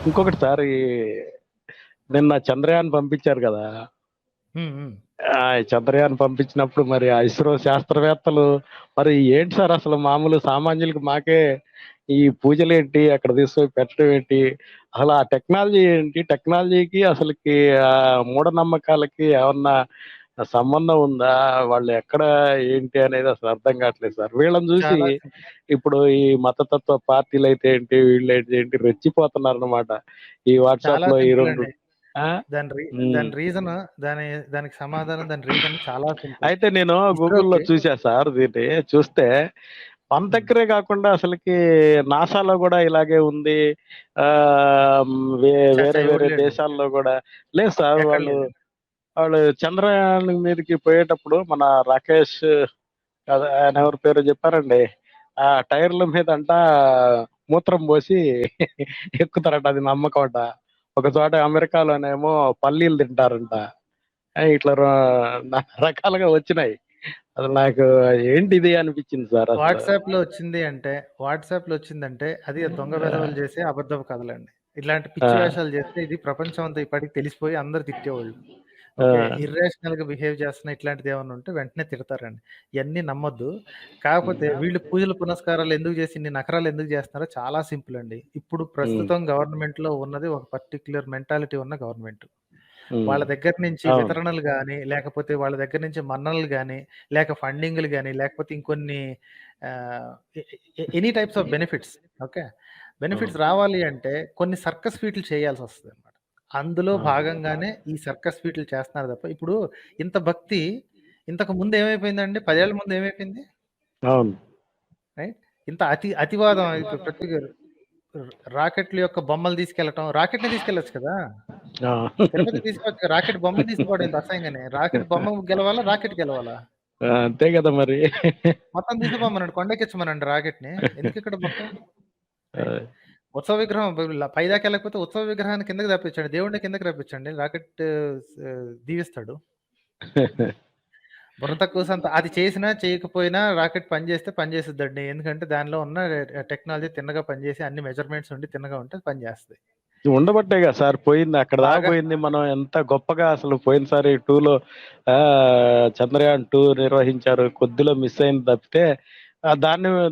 ఇంకొకటి సార్ నిన్న చంద్రయాన్ పంపించారు కదా! హ్మ్. హ్మ్. ఈ చంద్రయాన్ పంపించినప్పుడు మరి ఆ ఇస్రో శాస్త్రవేత్తలు మరి ఏంటి సార్ అసలు మామూలు సామాన్యులకి మాకే ఈ పూజలేంటి? అక్కడ తీసుకొని పెట్టడం ఏంటి? అసలు ఆ టెక్నాలజీ ఏంటి? టెక్నాలజీకి అసలకి మూఢనమ్మకాలకి ఏమన్నా సంబంధం ఉందా? వాళ్ళు ఎక్కడ ఏంటి అనేది అసలు అర్థం కావట్లేదు సార్. వీళ్ళని చూసి చాలా ఇప్పుడు ఈ మతతత్వ పార్టీలైతే ఏంటి, వీళ్ళైతే ఏంటి రెచ్చిపోతున్నారనమాట. ఈ చాలా వాట్సాప్‌లో ఈ సింపుల్ 2 అండి. ఆ! దాని రీ హ్మ్. దాని రీజను దాని దానికి సమాధానం, దాని రీజన్ చాలా సింపుల్. అయితే నేను గూగుల్‌లో ఇస్రోకి చూసా సార్ దీన్ని. చూస్తే మన హ్మ్. దగ్గరే గాకుండా అసలకి నాసాలో గూడా ఇలాగే ఉంది. వేరే ఎవడు వేరే లేడు. దేశాల్లో గూడా లేదు సార్. ఎక్కడ వాళ్ళు లేదండి. వాళ్ళు చంద్రయాన్ మీదకి పోయేటప్పుడు మన రాకేష్ అదే ఆయన హ్మ్. ఎవరి పేరో చెప్పారండి. ఆ టైర్‌ల మీదంట మూత్రం పోసి ఎక్కుతారట. అది నమ్మకమట. ఒక చోట అమెరికాలోనేమో పల్లీలు తింటారంట. ఇట్లా రకరకాలుగా వచ్చినాయి. అసలు నాకు ఏంటిది అనిపించింది సార్ అసలు. వాట్సాప్‌లో వచ్చిందంటే అది దొంగ వెధవలు ఆ! చేసే అబద్ధపు కథలండి. ఇట్లాంటి ఆ! పిచ్చి వేషాలు చేస్తే ఇది ప్రపంచం అంతా ఇప్పటికి తెలిసిపోయి అందరూ తిట్టేవాళ్ళు. ఆ! ఓకే. ఇర్రేషనల్‌గా బిహేవ్ చేస్తున్న ఇట్లాంటిదేమన్నా ఉంటే వెంటనే తిడతారండి. ఇయన్నీ నమ్మొద్దు. కాకపోతే వీళ్ళు పూజలు పునస్కారాలు ఎందుకు చేసి ఇన్ని నఖరాలు ఎందుకు చేస్తున్నారో చాలా సింపుల్ అండి. ఇప్పుడు హ్మ్. ప్రస్తుతం గవర్నమెంట్‌లో ఉన్నది ఒక పర్టిక్యులర్ మెంటాలిటీ ఉన్న గవర్నమెంట్. హ్మ్. వాళ్ళ దగ్గర నుంచి అవును. వితరణలు గాని, లేకపోతే వాళ్ళ దగ్గర నుంచి మన్ననలు గాని, లేక ఫండింగ్‌లు గాని, లేకపోతే ఇంకొన్ని ah, a a any types of benefits. Okay. Benefits అవును. రావాలి అంటే కొన్ని సర్కస్ ఫీట్లు చేయాల్సొస్తదనమాట. అందులో ఆ! భాగంగానే ఈ సర్కస్ ఫీట్లు చేస్తున్నారు తప్ప, ఇప్పుడు ఇంత భక్తి ఇంతకు ముందు ఏమైపోయిందండి? 10 ఏళ్ల ముందు ఏమైపోయింది? అవును. రైట్. ఇంత అతివాదం ఇప్పుడు ప్రతి రాకెట్‌ల యొక్క బొమ్మలు తీసుకెళ్ళటం. రాకెట్‌నే తీసుకెళ్ళొచ్చు కదా! ఆ! తిరుపతికి తీసుకెళ్ళొచ్చు. రాకెట్ బొమ్మను తీసుకుపోవడం ఏంటి అసహ్యంగానే. రాకెట్ బొమ్మ గెలవాలా? రాకెట్ గెలవాలా? ఆ! అంతే గదా మరి. మొత్తం తీసుకుపోమనండి. కొండెక్కించమనండి రాకెట్‌ని. ఎందుకిక్కడ బొక్క? రైట్. ఆ! ఉత్సవ విగ్రహం పైదాకా వెళ్ళకపోతే ఉత్సవ విగ్రహాన్ని కిందకి రప్పించండి. దేవుడిని కిందకి రప్పించండి. రాకెట్ దీవిస్తాడు. బుర్ర తక్కువ సంత అది చేసినా, చేయకపోయినా రాకెట్ పనిచేస్తే పనిచేసిద్దండి. ఎందుకంటే దానిలో ఉన్న టెక్నాలజీ తిన్నగా పనిచేసి అన్ని మెజర్‌మెంట్స్ ఉండి తిన్నగా ఉంటే పనిచేస్తది. ఉండబట్టేగా సార్ పోయింది. అక్కడి దాకా బాగా పోయింది. మనం ఎంత గొప్పగా అసలు పోయినసారి 2లో చంద్రయాన్ 2 నిర్వహించారు. కొద్దిలో మిస్ అయింది తప్పితే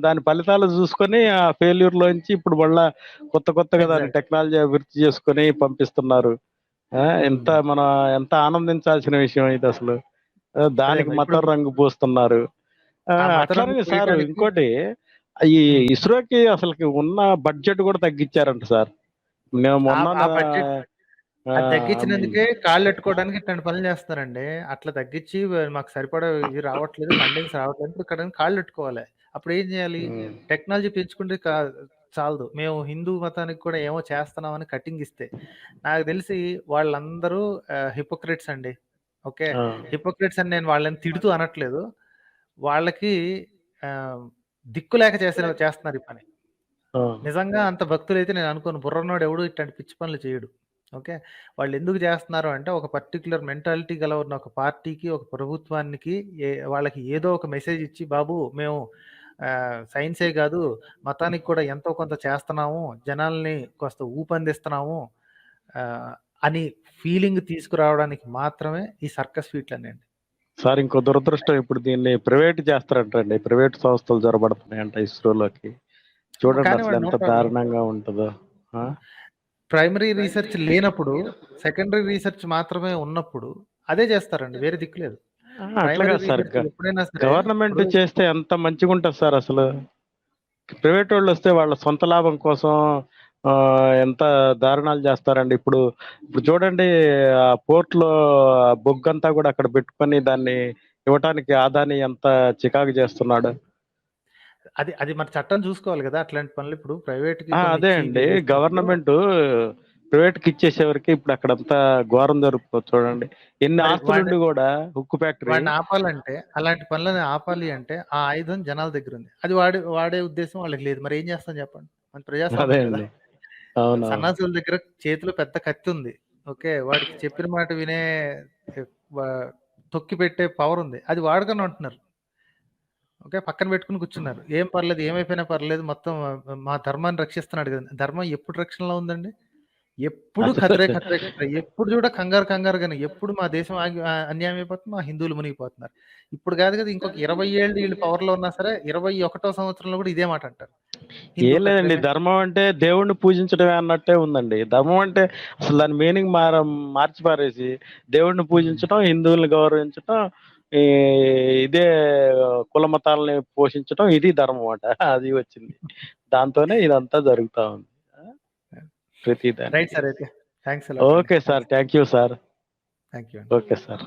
దాని ఫలితాలు చూసుకొని ఆ ఫెయిల్యూర్‌లోంచి ఇప్పుడు మళ్ళా కొత్తగా దాన్ని ఎగ్జాక్ట్. టెక్నాలజీ అభివృద్ధి చేసుకొని పంపిస్తున్నారు. హ్మ్. ఎంత ఆనందించాల్సిన విషయం ఇదసలు. అదే దానికి మరి. ఇప్పుడు మతం రంగు పూస్తున్నారు. ఆ మత రంగు అట్లానే సార్ పూయటానికి ఇంకోటి ఈ హ్మ్. ఇస్రోకి అసలకి ఉన్న బడ్జెట్ కూడా తగ్గిచ్చారంట సార్. నేను మొన్న ఆ బడ్జెట్ అది ఐ మీన్ తగ్గించినందుకే కాళ్ళెట్టుకోవడానికి ఇట్లాంటి పనులు చేస్తున్నారండి. అట్లా తగ్గించి మాకు సరిపడా ఇవి రావట్లేదు, ఫండింగ్స్ రావట్లేదు. ఇప్పుడు ఇక్కడ కాళ్ళెట్టుకోవాలి. అప్పుడు ఏం చేయాలి? హ్మ్. టెక్నాలజీ పెంచుకుంటే చాలదు. మేము హిందూ మతానికి కూడా ఏమో చేస్తున్నామని కటింగ్ ఇస్తే. నాకు తెలిసి వాళ్ళందరూ హిపోక్రిట్స్ అండి. ఓకే. ఆ! హిపోక్రిట్స్ అని నేను వాళ్ళని తిడుతూ అనట్లేదు. వాళ్ళకి ఆహ్, దిక్కు లేక చేస్తున్నారు ఈ పని. ఆ! నిజంగా అంత భక్తులైతే నేను అనుకోను. బుర్రున్నోడు ఎవడు ఇట్లాంటి పిచ్చి పనులు చేయడు. ఓకే. వాళ్ళెందుకు జేస్తున్నారు అంటే, ఒక పర్టిక్యులర్ మెంటాలిటీ గల ఉన్న ఒక పార్టీకి, ఒక ప్రభుత్వానికి వాళ్ళకి ఏదో ఒక మెసేజ్ ఇచ్చి, బాబు మేము సైన్సే గాదు, మతానికి కూడా ఎంతో కొంత చేస్తున్నాము. జనాల్ని కాస్త ఊపందిస్తున్నాము. ఆహ్, అని ఫీలింగ్ తీసుకురావడానికి మాత్రమే ఈ సర్కస్ ఫీట్‌లనండి. సార్ ఇంకో దురదృష్టం ఇప్పుడు దీన్ని ప్రైవేట్ చేస్తారంటండి. ప్రైవేట్ సంస్థలు జొరబడుతున్నాయంట ఇస్రోలోకి. చూడండి కానివ్వండి. నో అసలెంత ప్రాబ్లమ్. దారుణంగా ఉంటదో. ఆ! ప్రైమరీ రీసెర్చ్ లేనప్పుడు, సెకండరీ రీసెర్చ్ మాత్రమే ఉన్నప్పుడు అదే జేస్తారండి. వేరే దిక్కు లేదు. అట్లా ప్రైమరీ కాదు సార్. రీసెర్చ్ ఎప్పుడైనా సరే గవర్నమెంట్ ఇప్పుడు చేస్తే ఎంత మంచిగుంటది సార్ అసలు. ప్రైవేటోళ్ళొస్తే వాళ్ళ సొంత లాభం కోసం ఎంత దారుణాలు చేస్తారండి. ఇప్పుడు చూడండి ఆ పోర్ట్‌లో బొగ్గంతా గూడా అక్కడ పెట్టుకొని దాన్ని ఇవ్వటానికి అదానీ ఎంత చికాకు చేస్తున్నాడు. అది అది మరి చట్టం చూసుకోవాలి గదా! అట్లాంటి పనులు ఇప్పుడు ప్రైవేట్‌కి కొన్ని అదే ఇచ్చి ఇది అండి. చేసినప్పుడు గవర్నమెంటు ప్రైవేట్‌కిచ్చేసేవరకి ఇప్పుడు అక్కడంతా ఘోరం జరుగుతది చూడండి. ఎన్ని మరి ఆస్తులుండి గూడా ఉక్కు ఫ్యాక్టరీ వాడిని ఆపాలంటే, అలాంటి పనులని ఆపాలి అంటే, ఆ ఆయుధం జనాల దగ్గరుంది. అది వాడే ఉద్దేశ్యం వాళ్ళకి లేదు. మరేం చేస్తాం చెప్పండి? మనది అదే ప్రజాస్వామ్యం గదా! అండి. అవునవును. సన్నాసుల దగ్గర చేతిలో పెద్ద కత్తుంది. ఓకే. వాడికి చెప్పిన మాట వినే ఎ వ తొక్కి పెట్టే పవరుంది. అది వాడుకొని ఉంటున్నారు. ఓకే. పక్కన పెట్టుకొని కూర్చున్నారు. ఏం పర్లేదు, ఏమైపోయినా పర్లేదు మొత్తం మా ధర్మాన్ని రక్షిస్తున్నాడు గదా! ధర్మం ఎప్పుడు రక్షణలో ఉందండి? ఎప్పుడు అచ్చా, ఖతరే అచ్చా. ఖతరే ఖతరే, ఎప్పుడు చూడ కంగారు కంగారుగానే, ఎప్పుడు మా దేశం అన్యాయం అయిపోతుంది, మా హిందువులు మునిగిపోతున్నారు. ఇప్పుడు కాదు కదా, ఇంకొక 20 ఏళ్ళు వీళ్ళు పవర్లో ఉన్నా సరే 21వ సంవత్సరంలో కూడా ఇదే మాట అంటారు, ఏం హిందూ లేదండి, కచ్చరే. ధర్మం అంటే దేవుణ్ణి పూజించడమే అన్నట్టే ఉందండి. ధర్మం అంటే అసలు దాని మీనింగ్ మార్చి పారేసి దేవుణ్ణి పూజించడం, హిందువుల్ని గౌరవించడం, ఈ ఇదే కుల మతాలని పోషించడం, ఇది ధర్మం అట. అది వచ్చింది, దాంతోనే ఇదంతా జరుగుతా ఉంది ప్రతి రైట్ దానికి. సార్, అయితే థ్యాంక్స్ అలాట్ అండి. Okay sir, thank you sir. Thank you అండి. Okay sir.